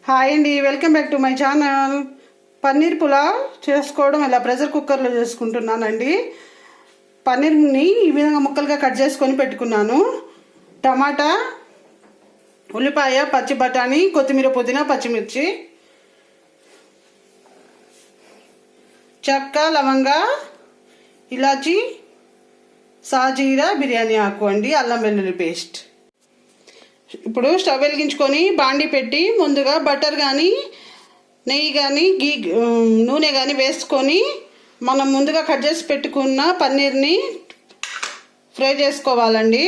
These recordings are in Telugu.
హాయ్ అండి, welcome back to my channel. Paneer pulao చేసుకోవడం ఇలా ప్రెషర్ కుక్కర్లో చేసుకుంటున్నానండి. పన్నీర్ని ఈ విధంగా ముక్కలుగా కట్ చేసుకొని పెట్టుకున్నాను. టమాటా, ఉల్లిపాయ, పచ్చి బఠానీ, కొత్తిమీర, పుదీనా, పచ్చిమిర్చి, చెక్క, లవంగ, ఇలాచి, సాజీరా, బిర్యానీ ఆకు అండి, అల్లం వెల్లుల్లి పేస్ట్. ఇప్పుడు స్టవ్ వెలిగించుకొని బాండి పెట్టి ముందుగా బటర్ కానీ నెయ్యి కానీ నూనె కానీ వేసుకొని మనం ముందుగా కట్ చేసి పెట్టుకున్న పన్నీర్ని ఫ్రై చేసుకోవాలండి.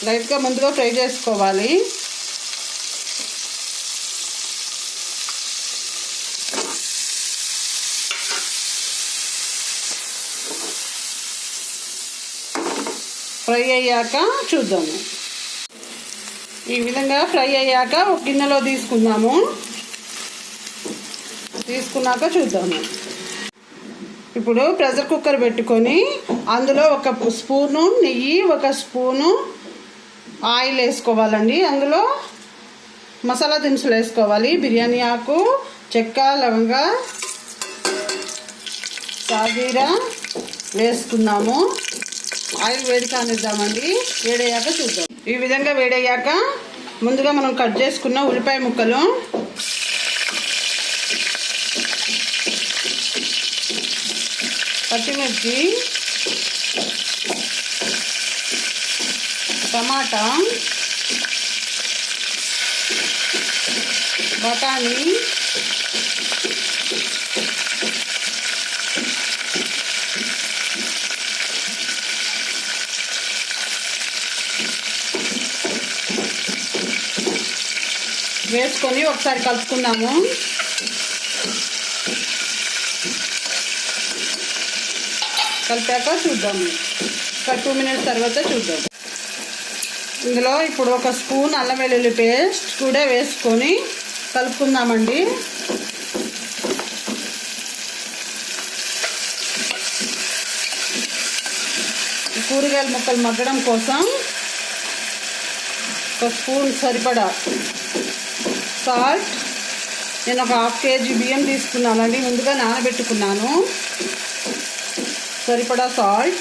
లైట్గా ముందుగా ఫ్రై చేసుకోవాలి. ఫ్రై అయ్యాక చూద్దాము. ఈ విధంగా ఫ్రై అయ్యాక ఒక గిన్నెలో తీసుకున్నాక చూద్దాము. ఇప్పుడు ప్రెషర్ కుక్కర్ పెట్టుకొని అందులో ఒక స్పూను నెయ్యి, ఒక స్పూను ఆయిల్ వేసుకోవాలండి. అందులో మసాలా దినుసులు వేసుకోవాలి. బిర్యానీ ఆకు, చెక్క, లవంగ, సాజీరా వేసుకున్నాము. ఆయిల్ వేడి కానిద్దామండి. వేడయ్యాక చూద్దాం. ఈ విధంగా వేడయ్యాక ముందుగా మనం కట్ చేసుకున్న ఉల్లిపాయ ముక్కలు, పచ్చిమిర్చి, టమాటా, బఠానీ, వేసుకొని ఒకసారి కలుపుకుందాము. కలిపాక చూద్దాము. ఒక 2 మినిట్స్ తర్వాత చూద్దాం. ఇందులో ఇప్పుడు ఒక స్పూన్ అల్లం వెల్లుల్లి పేస్ట్ కూడా వేసుకొని కలుపుకుందామండి. కూరగాయల ముక్కలు మగ్గడం కోసం ఒక స్పూన్ సరిపడా సాల్ట్. నేను ఒక 1/2 కేజీ బియ్యం తీసుకున్నానండి. ముందుగా నానబెట్టుకున్నాను. సరిపడా సాల్ట్,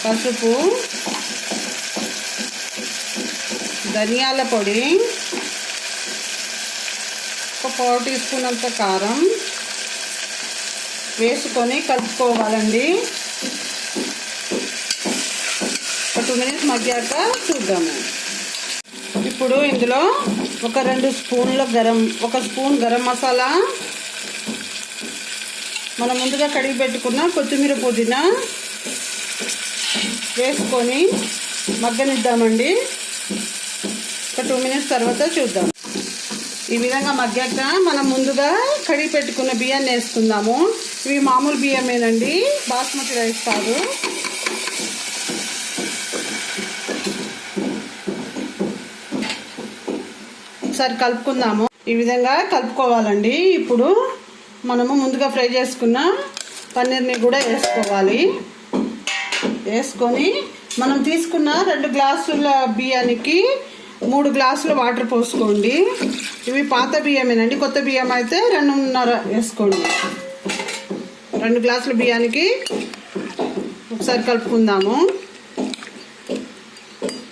పసుపు, ధనియాల పొడి, ఒక 1/4 టీ స్పూన్ అంత కారం వేసుకొని కలుపుకోవాలండి. ఒక 2 మినిట్స్ మగ్గాక చూద్దాము. ఇప్పుడు ఇందులో ఒక 2 స్పూన్ల ఒక స్పూన్ గరం మసాలా, మనం ముందుగా కడిగి పెట్టుకున్న కొత్తిమీర, పుదీనా వేసుకొని మగ్గనిద్దామండి. ఒక 2 మినిట్స్ తర్వాత చూద్దాం. ఈ విధంగా మగ్గాక మనం ముందుగా కడిగి పెట్టుకున్న బియ్యాన్ని వేసుకుందాము. ఇవి మామూలు బియ్యమేనండి, బాస్మతి రైస్ కాదు. ఒకసారి కలుపుకుందాము. ఈ విధంగా కలుపుకోవాలండి. ఇప్పుడు మనము ముందుగా ఫ్రై చేసుకున్న పన్నీర్ని కూడా వేసుకోవాలి. వేసుకొని మనం తీసుకున్న 2 గ్లాసుల బియ్యానికి 3 గ్లాసుల వాటర్ పోసుకోండి. ఇవి పాత బియ్యమేనండి. కొత్త బియ్యం అయితే 2.5 వేసుకోండి. 2 గ్లాసుల బియ్యానికి ఒకసారి కలుపుకుందాము.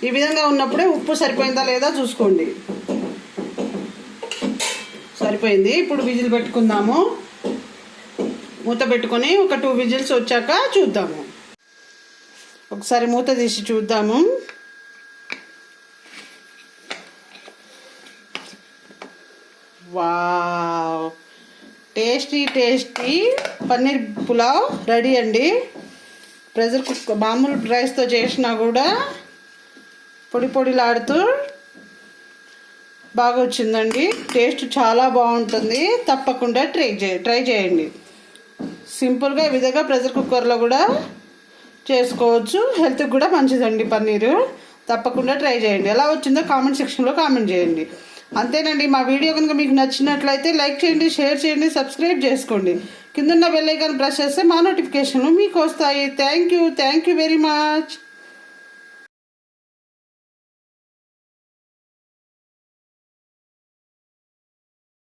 ఈ విధంగా ఉన్నప్పుడే ఉప్పు సరిపోయిందా లేదా చూసుకోండి. సరిపోయింది. ఇప్పుడు విజిల్ పెట్టుకుందాము. మూత పెట్టుకొని ఒక 2 విజిల్స్ వచ్చాక చూద్దాము. ఒకసారి మూత తీసి చూద్దాము. Wow, tasty paneer pulao ready అండి. ప్రెషర్ కుక్కర్ మామూలు రైస్తో చేసినా కూడా పొడిలాడుతూ బాగా వచ్చిందండి. టేస్ట్ చాలా బాగుంటుంది. తప్పకుండా ట్రై చేయండి. సింపుల్గా ఈ విధంగా ప్రెషర్ కుక్కర్లో కూడా చేసుకోవచ్చు. హెల్త్కి కూడా మంచిదండి పన్నీరు. తప్పకుండా ట్రై చేయండి. ఎలా వచ్చిందో కామెంట్ సెక్షన్లో కామెంట్ చేయండి. అంతేనండి. మా వీడియో కనుక మీకు నచ్చినట్లయితే లైక్ చేయండి, షేర్ చేయండి, సబ్స్క్రైబ్ చేసుకోండి. కిందన్న బెల్ ఐకాన్ ప్రెస్ చేస్తే మా నోటిఫికేషన్లు మీకు వస్తాయి. Thank you very much.